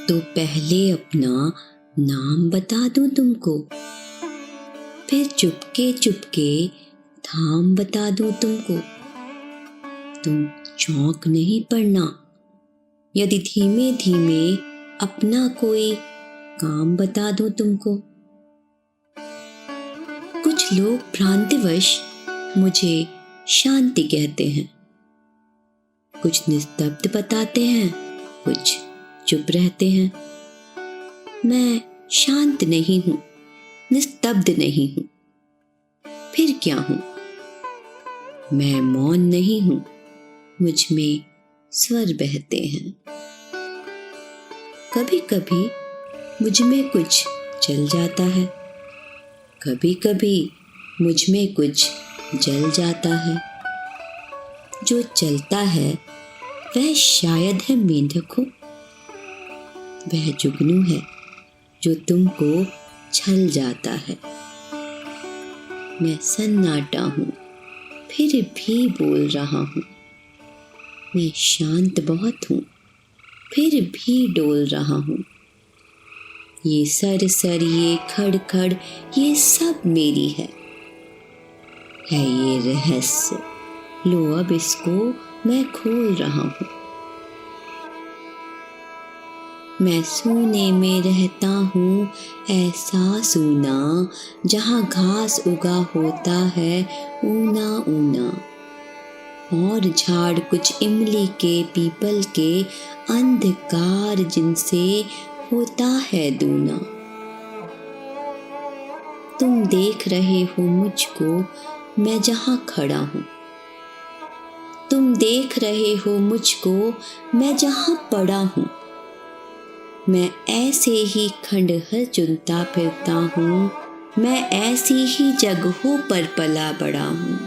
तो पहले अपना नाम बता दूं तुमको, फिर चुपके चुपके धाम बता दूं तुमको। तुम चौंक नहीं पड़ना यदि धीमे धीमे अपना कोई काम बता दूं तुमको। कुछ लोग भ्रांतिवश मुझे शांति कहते हैं, कुछ निस्तब्ध बताते हैं, कुछ चुप रहते हैं। मैं शांत नहीं हूं, निस्तब्ध नहीं हूं, फिर क्या हूं? मैं मौन नहीं हूं, मुझ में स्वर बहते हैं। कभी कभी मुझ में कुछ चल जाता है, कभी कभी मुझ में कुछ जल जाता है। जो चलता है वह शायद है मेंढक हो, वह जुगनू है जो तुमको छल जाता है। मैं सन्नाटा हूँ फिर भी बोल रहा हूँ, मैं शांत बहुत हूँ फिर भी डोल रहा हूँ। ये सर सर, ये खड़ खड़, ये सब मेरी है ये रहस्य। लो अब इसको मैं खोल रहा हूँ। मैं सूने में रहता हूँ ऐसा सूना, जहाँ घास उगा होता है ऊना ऊना, और झाड़ कुछ इमली के पीपल के, अंधकार जिनसे होता है दूना। तुम देख रहे हो मुझको मैं जहाँ खड़ा हूँ, तुम देख रहे हो मुझको मैं जहाँ पड़ा हूँ। मैं ऐसे ही खंडहर चुनता फिरता हूँ, मैं ऐसी ही जगहों पर पला बड़ा हूँ।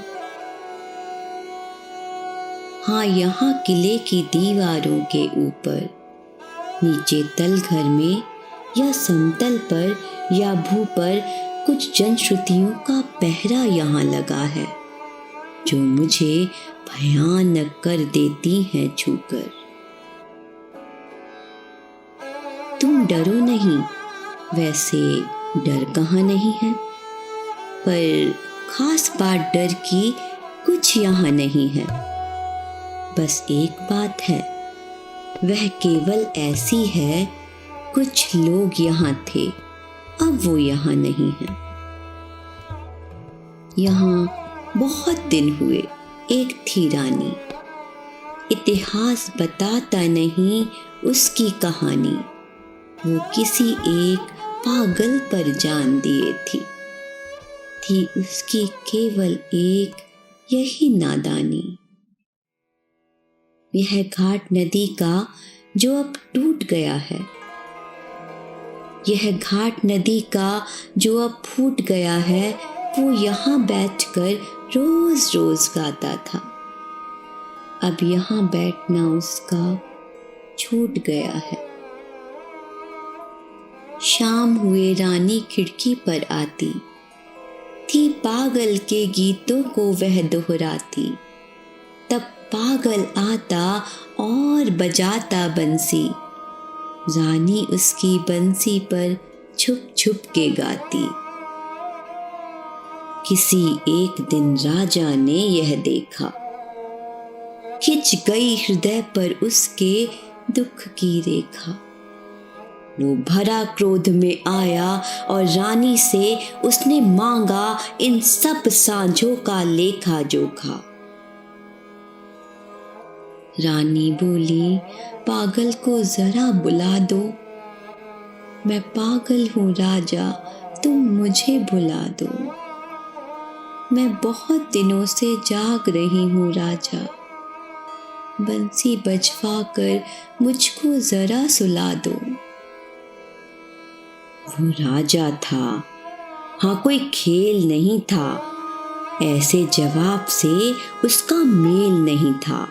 हाँ, यहाँ किले की दीवारों के ऊपर, नीचे तल घर में या समतल पर या भू पर, कुछ जनश्रुतियों का पहरा यहाँ लगा है, जो मुझे भयानक कर देती हैं छूकर। तुम डरो नहीं, वैसे डर कहाँ नहीं है, पर खास बात डर की कुछ यहाँ नहीं है। बस एक बात है, वह केवल ऐसी है, कुछ लोग यहाँ थे अब वो यहाँ नहीं है। यहाँ बहुत दिन हुए एक थी रानी, इतिहास बताता नहीं उसकी कहानी। वो किसी एक पागल पर जान दिए थी उसकी केवल एक यही नादानी। यह घाट नदी का जो अब टूट गया है, यह घाट नदी का जो अब फूट गया है, वो यहाँ बैठकर रोज रोज गाता था। अब यहाँ बैठना उसका छूट गया है। शाम हुए रानी खिड़की पर आती थी, पागल के गीतों को वह दोहराती। तब पागल आता और बजाता बंसी, रानी उसकी बंसी पर छुप छुप के गाती। किसी एक दिन राजा ने यह देखा, खिंच गई हृदय पर उसके दुख की रेखा। वो भरा क्रोध में आया और रानी से उसने मांगा इन सब सांझों का लेखा जोखा। रानी बोली, पागल को जरा बुला दो। मैं पागल हूँ राजा, तुम मुझे बुला दो। मैं बहुत दिनों से जाग रही हूँ राजा, बंसी बजवा कर मुझको जरा सुला दो। वो राजा था, हाँ कोई खेल नहीं था, ऐसे जवाब से उसका मेल नहीं था।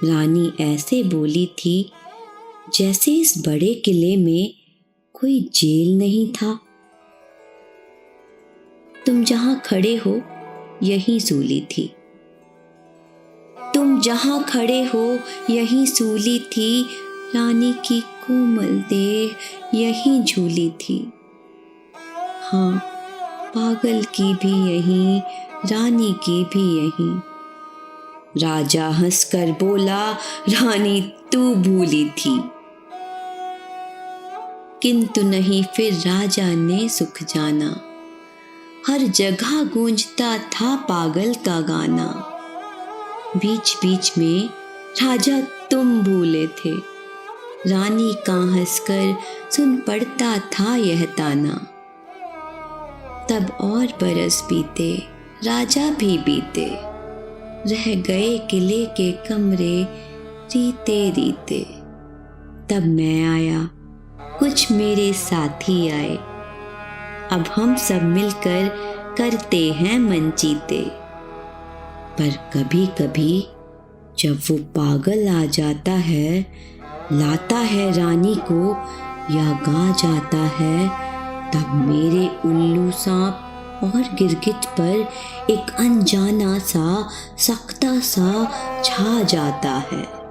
रानी ऐसे बोली थी जैसे इस बड़े किले में कोई जेल नहीं था। तुम जहां खड़े हो यही सूली थी, तुम जहां खड़े हो यही सूली थी, रानी की कोमल देह यहीं झूली थी। हाँ, पागल की भी यहीं, रानी की भी यहीं। राजा हंसकर बोला, रानी तू भूली थी। किंतु नहीं, फिर राजा ने सुख जाना। हर जगह गूंजता था पागल का गाना। बीच बीच में राजा तुम भूले थे। रानी का हंसकर सुन पड़ता था यह ताना। तब और बरस बीते, राजा भी बीते। रह गए किले के कमरे रीते रीते। तब मैं आया, कुछ मेरे साथी आए। अब हम सब मिलकर करते हैं मनचीते। पर कभी कभी जब वो पागल आ जाता है, लाता है रानी को या गा जाता है, तब मेरे उल्लू सांप और गिरगिट पर एक अनजाना सा सख्ता सा छा जाता है।